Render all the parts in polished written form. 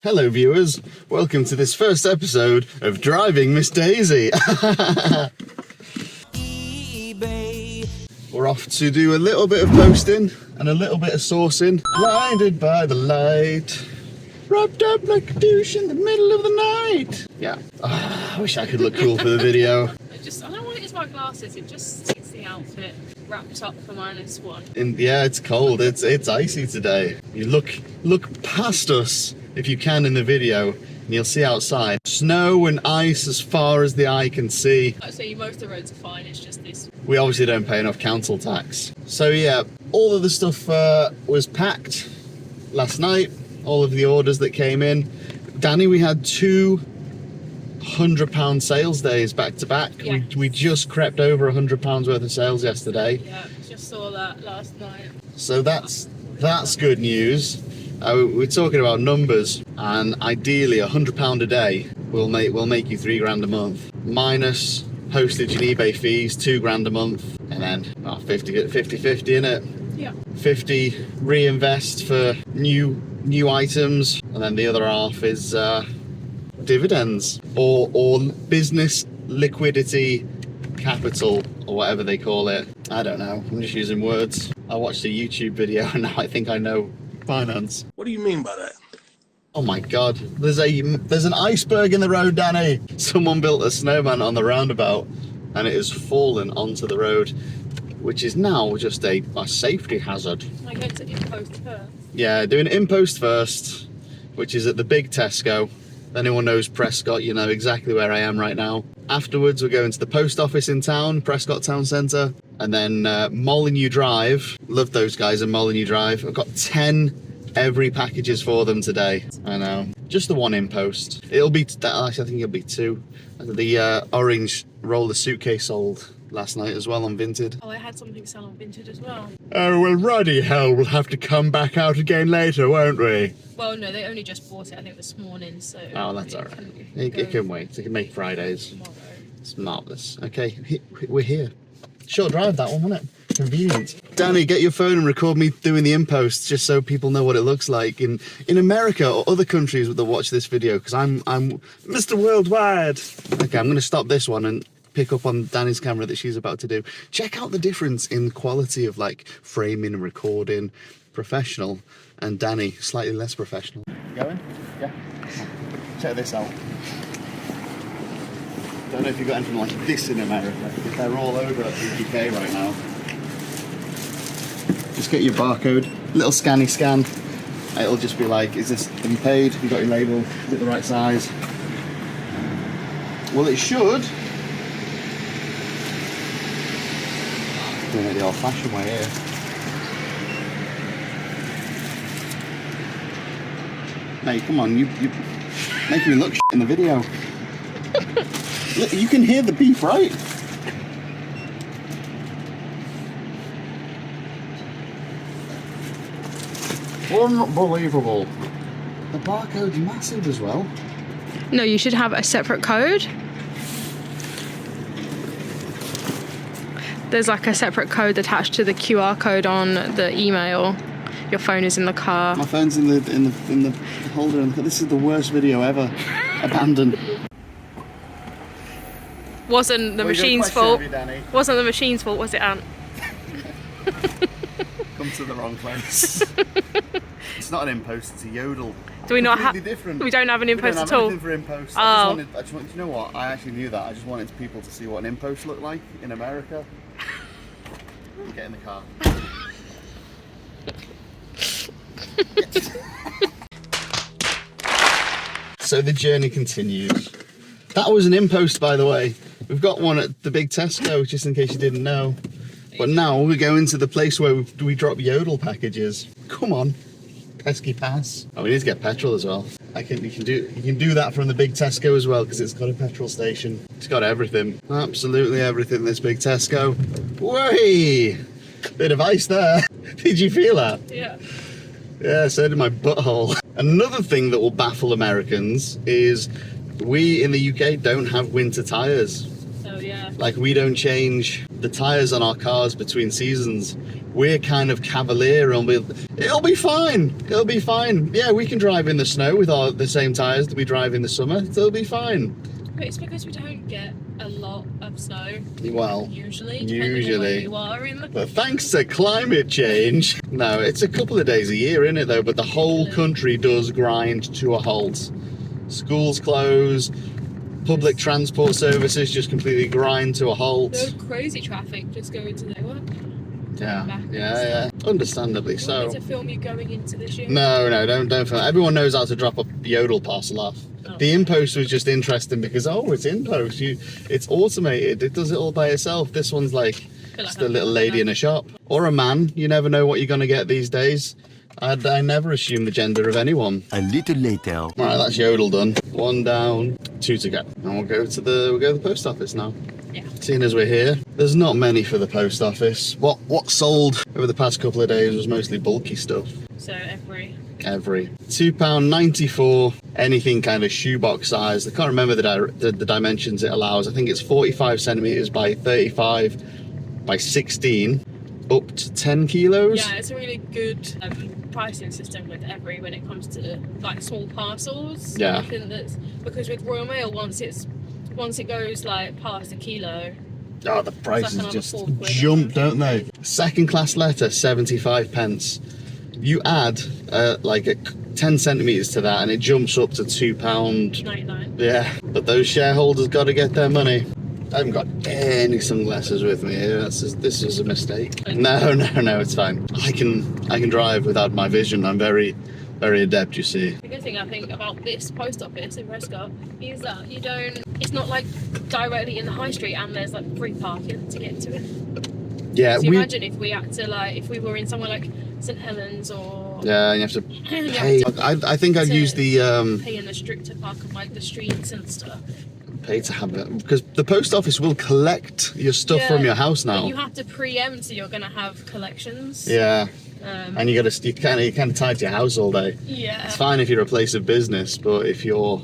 Hello viewers, welcome to this first episode of Driving Miss Daisy. We're off to do a little bit of posting and a little bit of sourcing. Blinded by the light, wrapped up like a douche in the middle of the night. Yeah, I wish I could look cool for the video. I don't want to use my glasses, it just sticks the outfit wrapped up for -1. Yeah, it's cold, it's icy today. You look past us if you can in the video, and you'll see outside snow and ice as far as the eye can see. So most of the roads are fine, it's just this. We obviously don't pay enough council tax. So yeah, all of the stuff was packed last night, all of the orders that came in. Danny, we had two £100 sales days back to back. Yes. We just crept over £100 worth of sales yesterday. Yeah, just saw that last night. So that's good news. We're talking about numbers, and ideally £100 a day will make you £3 grand a month, minus postage and eBay fees, £2 grand a month, and then 50-50 in it. Yeah. 50 reinvest for new items, and then the other half is dividends or business liquidity capital, or whatever they call it. I don't know, I'm just using words. I watched a YouTube video and now I think I know finance. What do you mean by that? Oh my god, there's an iceberg in the road, Danny. Someone built a snowman on the roundabout and it has fallen onto the road, which is now just a safety hazard. I go to InPost first. Yeah, doing InPost first, which is at the big Tesco. If anyone knows Prescott, you know exactly where I am right now. Afterwards, we're going to the post office in town, Prescott Town Centre, and then Molyneux Drive. Love those guys in Molyneux Drive. I've got 10 every packages for them today. I know. Just the one InPost. It'll be, actually I think it'll be 2. The orange roller suitcase sold last night as well on Vinted. Oh, I had something sell on Vinted as well. Oh, well, ruddy hell, we'll have to come back out again later, won't we? Well, no, they only just bought it, I think, this morning, so... Oh, that's all right. It can wait. It can make Fridays. Tomorrow. It's marvellous. Okay, we're here. Short drive, that one, wasn't it? Convenient. Danny, get your phone and record me doing the InPost, just so people know what it looks like in America or other countries that watch this video, because I'm Mr. Worldwide. Okay, I'm going to stop this one and pick up on Danny's camera that she's about to do. Check out the difference in quality of like framing and recording. Professional, and Danny slightly less professional. Going? Yeah. Check this out. Don't know if you've got anything like this in America, because they're all over at the UK right now. Just get your barcode, little scanny scan. It'll just be like, is this been paid? Have you got your label? Is it the right size? Well, it should. Doing it the old-fashioned way here. Hey, come on, you making me look shit in the video. Look, you can hear the beef, right? Unbelievable. The barcode's massive as well. No, you should have a separate code. There's like a separate code attached to the QR code on the email. Your phone is in the car. My phone's in the holder. This is the worst video ever. Abandoned. Wasn't the machine's fault. Wasn't the machine's fault, was it, Ant? Come to the wrong place. It's not an InPost, it's a Yodel. Do we not have? Different. We don't have an InPost at all. We don't have anything for InPost. Oh. I just wanted, you know what? I actually knew that. I just wanted people to see what an InPost looked like in America. Get in the car. So the journey continues. That was an InPost, by the way. We've got one at the big Tesco, just in case you didn't know. But now we're going to the place where we drop Yodel packages. Come on, pesky pass. Oh, we need to get petrol as well. You can do that from the big Tesco as well, because it's got a petrol station. It's got everything, absolutely everything. This big Tesco. Way, bit of ice there. Did you feel that? Yeah. Yeah, so did my butthole. Another thing that will baffle Americans is we in the UK don't have winter tyres. Oh yeah. Like, we don't change the tyres on our cars between seasons. We're kind of cavalier and it'll be fine. It'll be fine. Yeah, we can drive in the snow with the same tyres that we drive in the summer. It'll be fine. But it's because we don't get a lot of snow. Well, usually. On where you are in the... But thanks to climate change, no, it's a couple of days a year, isn't it though? But the whole country does grind to a halt. Schools close, public transport services just completely grind to a halt. There's crazy traffic just going to their work. Yeah. Understandably so. You want me to film you going into the gym? No, don't film. Everyone knows how to drop a yodel parcel off. Oh. The in-post was just interesting because, it's in-post. It's automated. It does it all by itself. This one's like just a little lady in a shop. Or a man. You never know what you're going to get these days. I never assume the gender of anyone. A little later. Right, that's yodel done. 1 down, 2 to go. And we'll go to the post office now. Yeah. Seeing as we're here, there's not many for the post office. What sold over the past couple of days was mostly bulky stuff. So every £2.94, anything kind of shoebox size. I can't remember the dimensions it allows. I think it's 45 centimeters by 35 by 16, up to 10 kilos. Yeah, it's a really good pricing system with Every when it comes to like small parcels. Yeah. Because with Royal Mail, once it goes like past a kilo. Oh, the prices like just £4, jump, don't they? Second class letter, 75 pence. You add like 10 centimeters to that and it jumps up to £2.99. Yeah, but those shareholders got to get their money. I haven't got any sunglasses with me here. This is a mistake. No, it's fine. I can drive without my vision. I'm very, very adept, you see. The good thing I think about this post office in Prescott is that it's not like directly in the high street and there's like free parking to get to it. Yeah, so imagine if we had to if we were in somewhere like St Helens or... Yeah, and you have to pay. I think I'd use the... pay in the stricter park of like the streets and stuff. Pay to have it, because the post office will collect your stuff from your house now. But you have to preempt so you're going to have collections. Yeah. And you're kind of tied to your house all day. Yeah. It's fine if you're a place of business, but if you're...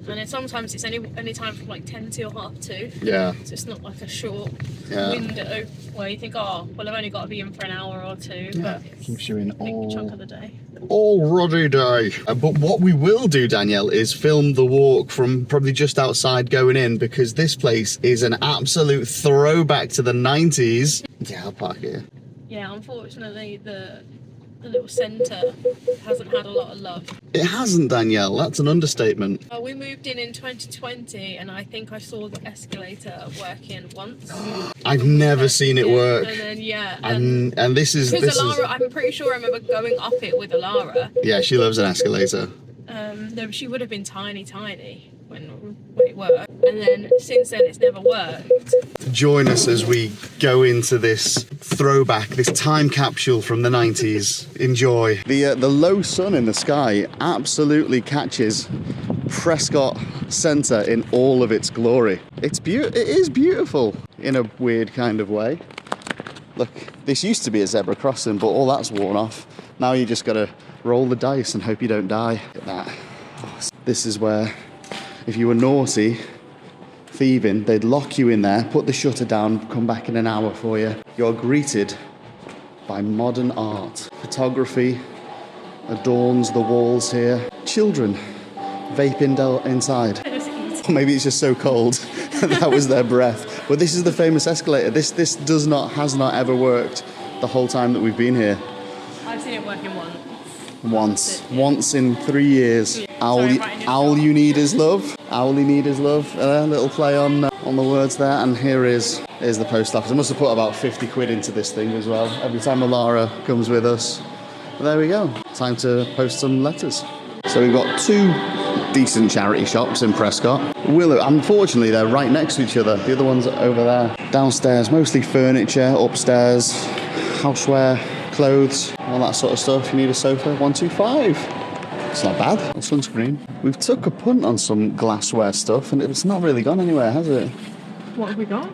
And then sometimes it's any time from like 10 till 2:30. Yeah. So it's not like a short window where you think, I've only got to be in for an hour or two. Yeah, But it keeps you in a big chunk of the day. All ruddy day. But what we will do, Danielle, is film the walk from probably just outside going in, because this place is an absolute throwback to the 90s. Yeah, I'll park here. Yeah, unfortunately the little centre hasn't had a lot of love. It hasn't, Danielle. That's an understatement. We moved in 2020 and I think I saw the escalator working once. I've never seen it work. And then and this is Alara, I'm pretty sure I remember going up it with Alara. Yeah, she loves an escalator. No, she would have been tiny when it worked, and then since then it's never worked. Join us as we go into this throwback, this time capsule from the 90s. Enjoy. The low sun in the sky absolutely catches Prescott Centre in all of its glory. It is beautiful in a weird kind of way. Look, this used to be a zebra crossing, but all that's worn off. Now you just got to roll the dice and hope you don't die. Look at that. This is where, if you were naughty, thieving, they'd lock you in there, put the shutter down, come back in an hour for you. You're greeted by modern art. Photography adorns the walls here. Children vaping inside. Maybe it's just so cold that was their breath. But this is the famous escalator. This has not ever worked the whole time that we've been here. I've seen it working once in 3 years. All you need is love. All you need is love. A little play on the words there. And here's the post office. I must have put about 50 quid into this thing as well. Every time Alara comes with us. But there we go. Time to post some letters. So we've got 2 decent charity shops in Prescott. Willow, unfortunately, they're right next to each other. The other one's over there. Downstairs, mostly furniture. Upstairs, houseware, clothes, all that sort of stuff. You need a sofa, 125. It's not bad. Sunscreen. We've took a punt on some glassware stuff and it's not really gone anywhere, has it? What have we got?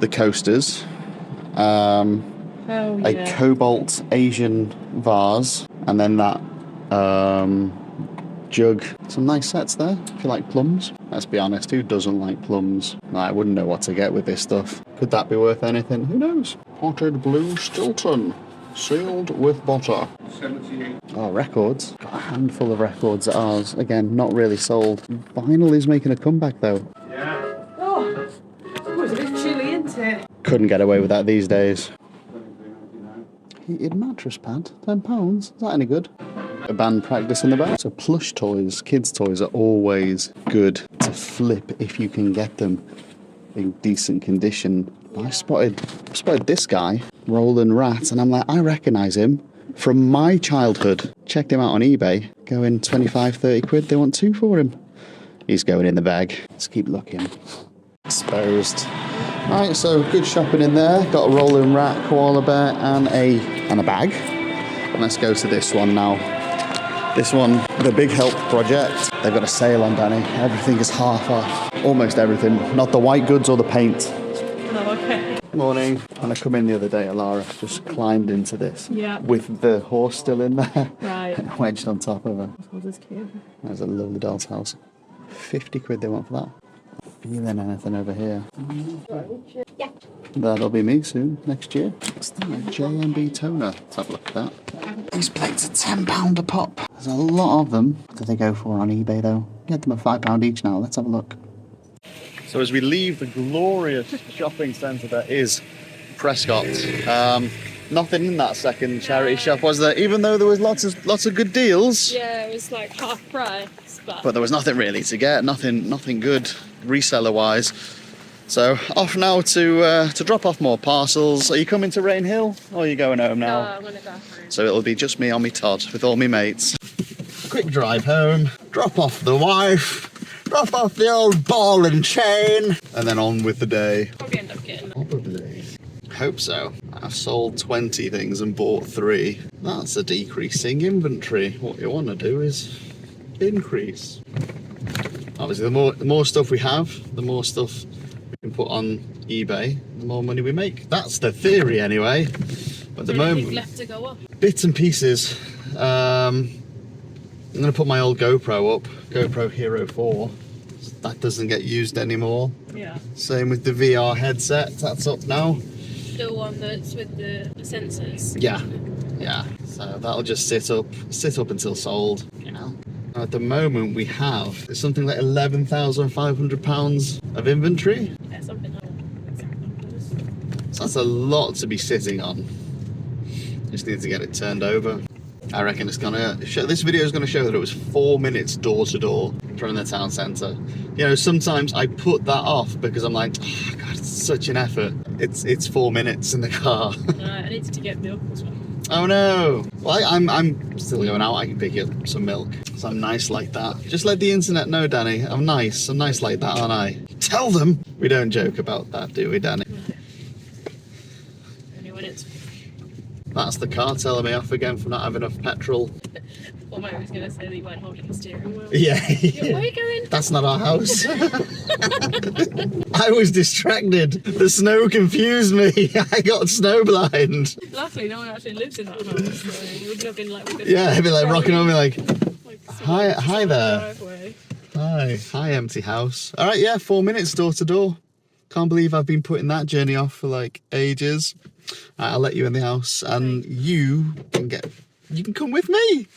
The coasters. A cobalt Asian vase. And then that jug. Some nice sets there, if you like plums. Let's be honest, who doesn't like plums? I wouldn't know what to get with this stuff. Could that be worth anything? Who knows? Potted blue Stilton, sealed with butter. 78. Oh, records. Got a handful of records at ours. Again, not really sold. Vinyl is making a comeback though. Yeah. Oh, it's a bit chilly, isn't it? Couldn't get away with that these days. Heated mattress pad, £10. Is that any good? A band practice in the back. So plush toys, kids' toys are always good to flip if you can get them in decent condition. I spotted this guy, Roland Rat, and I'm like, I recognise him from my childhood. Checked him out on eBay, going 25, 30 quid. They want 2 for him. He's going in the bag. Let's keep looking. Exposed. Right, so good shopping in there. Got a Roland Rat, koala bear, and a bag. Let's go to this one now. This one, the Big Help project. They've got a sale on, Danny. Everything is half off. Almost everything. Not the white goods or the paint. Oh, okay. Morning. When I come in the other day, Alara just climbed into this. Yeah. With the horse still in there. Right. And wedged on top of her. Oh, that's cute. There's a lovely doll's house. 50 quid they want for that. Feeling anything over here? Yeah. That'll be me soon, next year. What's that? JMB toner. Let's have a look at that. These plates are £10 a pop. There's a lot of them. What do they go for on eBay though? Get them at £5 each now. Let's have a look. So as we leave the glorious shopping centre that is Prescott, nothing in that second charity shop, was there? Even though there was lots of good deals. Yeah, it was like half price, but there was nothing really to get. Nothing good reseller wise. So off now to drop off more parcels. Are you coming to Rain Hill or are you going home now? No, I'm gonna go home. So it'll be just me on me Todd with all me mates. Quick drive home, drop off the wife, drop off the old ball and chain, and then on with the day. Probably end up getting. Probably. Hope so. I've sold 20 things and bought 3. That's a decreasing inventory. What you want to do is increase. Obviously, the more stuff we have, the more stuff we can put on eBay, the more money we make. That's the theory anyway. But at the moment, left to go up. Bits and pieces. I'm going to put my old GoPro up, GoPro Hero 4. That doesn't get used anymore. Yeah. Same with the VR headset, that's up now. The one that's with the sensors. Yeah. So that'll just sit up until sold, you know. At the moment we have something like £11,500 of inventory. Yeah, something like that. Exact numbers. So that's a lot to be sitting on. Just need to get it turned over. I reckon it's gonna show, this video is gonna show that it was 4 minutes door to door from the town centre. You know, sometimes I put that off because I'm like, oh God, it's such an effort. It's 4 minutes in the car. I needed to get milk as well. Oh no! Well, I'm still going out. I can pick you up some milk. So I'm nice like that. Just let the internet know, Danny. I'm nice like that, aren't I? Tell them! We don't joke about that, do we, Danny? Only when it's... That's the car telling me off again for not having enough petrol. Well, mate was going to say that you weren't holding the steering wheel. Yeah. Where are you going? That's not our house. I was distracted. The snow confused me. I got snowblind. Luckily, no one actually lives in that house, so it would have been like... Yeah, I'd be like rocking on me like, hi there. Driveway. Hi, empty house. All right, yeah, 4 minutes door to door. Can't believe I've been putting that journey off for like ages. I'll let you in the house, and you can come with me.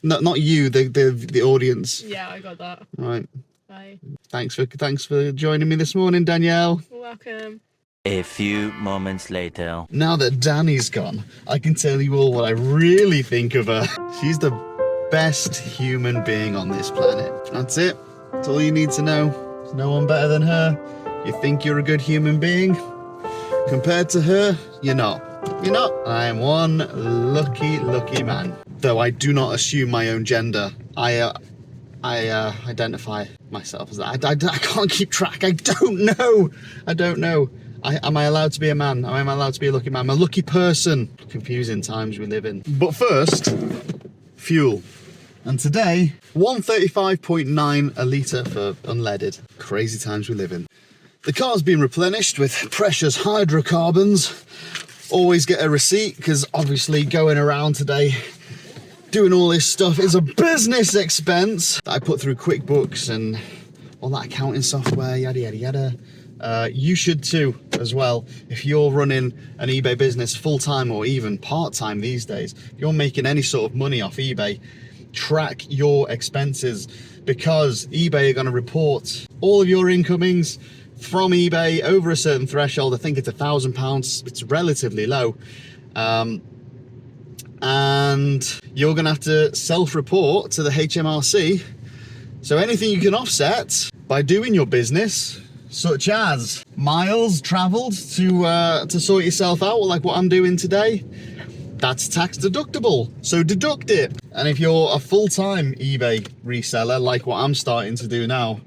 No, not you, the audience. Yeah, I got that. Right. Bye. Thanks for joining me this morning, Danielle. You're welcome. A few moments later. Now that Danny's gone, I can tell you all what I really think of her. She's the best human being on this planet. That's it. That's all you need to know. There's no one better than her. You think you're a good human being? Compared to her, you're not. You're not. I am one lucky man. Though I do not assume my own gender. I identify myself as that. I can't keep track. I don't know. Am I allowed to be a man? Am I allowed to be a lucky man? I'm a lucky person. Confusing times we live in. But first, fuel. And today, 135.9 a litre for unleaded. Crazy times we live in. The car's been replenished with precious hydrocarbons. Always get a receipt, because obviously going around today doing all this stuff is a business expense that I put through QuickBooks and all that accounting software, yada yada yada. You should too as well. If you're running an eBay business full-time or even part-time these days, if you're making any sort of money off eBay, track your expenses, because eBay are going to report all of your incomings from eBay over a certain threshold. I think it's £1,000. It's relatively low. And you're going to have to self-report to the HMRC. So anything you can offset by doing your business, such as miles traveled to sort yourself out, like what I'm doing today, that's tax deductible. So deduct it. And if you're a full-time eBay reseller, like what I'm starting to do now,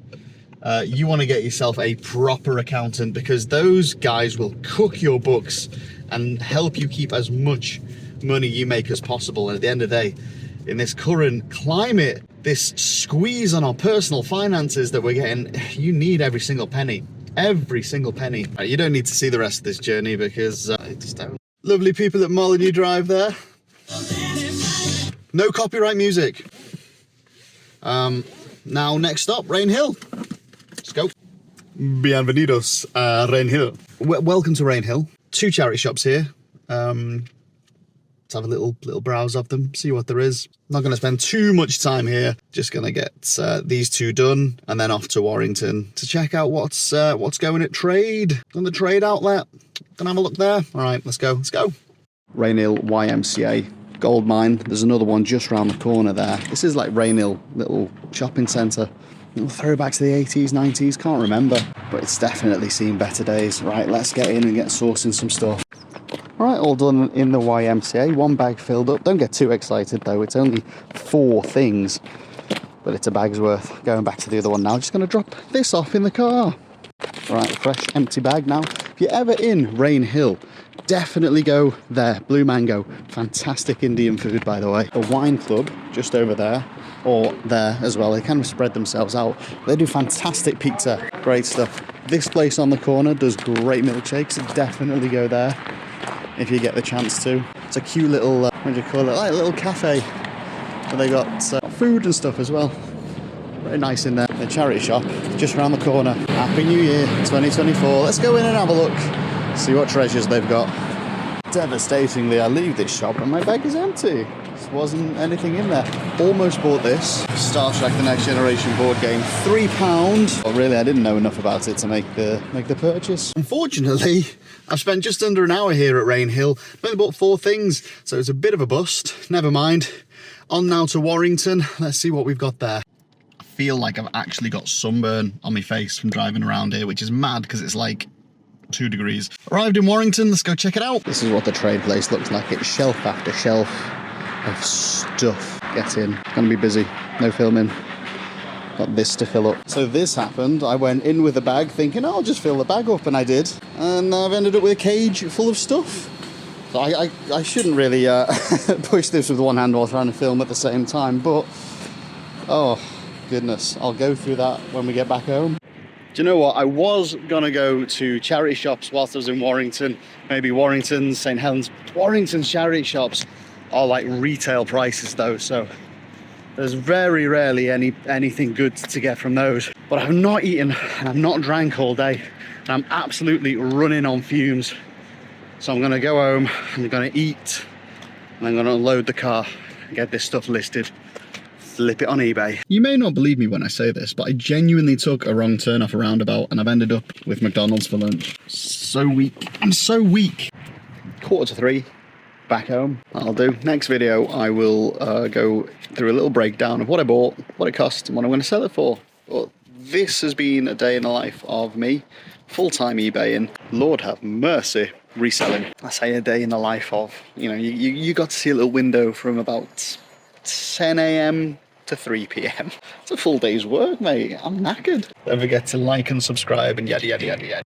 you want to get yourself a proper accountant, because those guys will cook your books and help you keep as much money you make as possible. And at the end of the day, in this current climate, this squeeze on our personal finances that we're getting, you need every single penny. Every single penny. You don't need to see the rest of this journey, because I just don't. Lovely people at Molyneux Drive there. No copyright music. Now next stop, Rain Hill. Let's go. Bienvenidos a Rain Hill. Welcome to Rain Hill. 2 charity shops here. Let's have a little browse of them, see what there is. Not going to spend too much time here. Just going to get these 2 done, and then off to Warrington to check out what's going at trade on the trade outlet. Gonna have a look there. All right, let's go. Let's go. Rain Hill YMCA gold mine. There's another one just around the corner there. This is like Rain Hill little shopping centre. Little throwback to the 80s, 90s. Can't remember, but it's definitely seen better days. Right, let's get in and get sourcing some stuff. All right, all done in the YMCA. 1 bag filled up. Don't get too excited though. It's only 4 things, but it's a bag's worth. Going back to the other one now. Just going to drop this off in the car. All right, fresh, empty bag now. If you're ever in Rain Hill, definitely go there. Blue Mango, fantastic Indian food, by the way. A wine club just over there, or there as well. They kind of spread themselves out. They do fantastic pizza, great stuff. This place on the corner does great milkshakes, so definitely go there if you get the chance to. It's a cute little, what do you call it, like a little cafe. So they got food and stuff as well. Very nice in there. The charity shop, just around the corner. Happy New Year, 2024. Let's go in and have a look, see what treasures they've got. Devastatingly, I leave this shop and my bag is empty. There wasn't anything in there. Almost bought this Star Trek The Next Generation board game, £3. But really, I didn't know enough about it to make the purchase. Unfortunately, I've spent just under an hour here at Rain Hill. I've only bought 4 things, so it's a bit of a bust. Never mind. On now to Warrington. Let's see what we've got there. I feel like I've actually got sunburn on my face from driving around here, which is mad because it's like 2 degrees. Arrived in Warrington, let's go check it out. This is what the trade place looks like. It's shelf after shelf of stuff. Get in. It's gonna be busy. No filming. Got this to fill up. So this happened. I went in with a bag thinking, oh, I'll just fill the bag up, and I did. And I've ended up with a cage full of stuff. So I shouldn't really push this with one hand while trying to film at the same time, but oh goodness, I'll go through that when we get back home. Do you know what? I was gonna go to charity shops whilst I was in Warrington, maybe Warrington, St Helens. Warrington's charity shops are like retail prices though, so there's very rarely anything good to get from those. But I've not eaten and I've not drank all day, and I'm absolutely running on fumes. So I'm gonna go home, I'm gonna eat, and I'm gonna load the car and get this stuff listed. Flip it on eBay. You may not believe me when I say this, but I genuinely took a wrong turn off a roundabout and I've ended up with McDonald's for lunch. So weak. I'm so weak. 2:45, back home. That'll do. Next video, I will go through a little breakdown of what I bought, what it cost, and what I'm going to sell it for. But this has been a day in the life of me, full-time eBaying. Lord have mercy, reselling. I say a day in the life of, you know, you got to see a little window from about 10 AM to 3 PM. It's a full day's work, mate. I'm knackered. Don't forget to like and subscribe and yada, yada, yada, yada.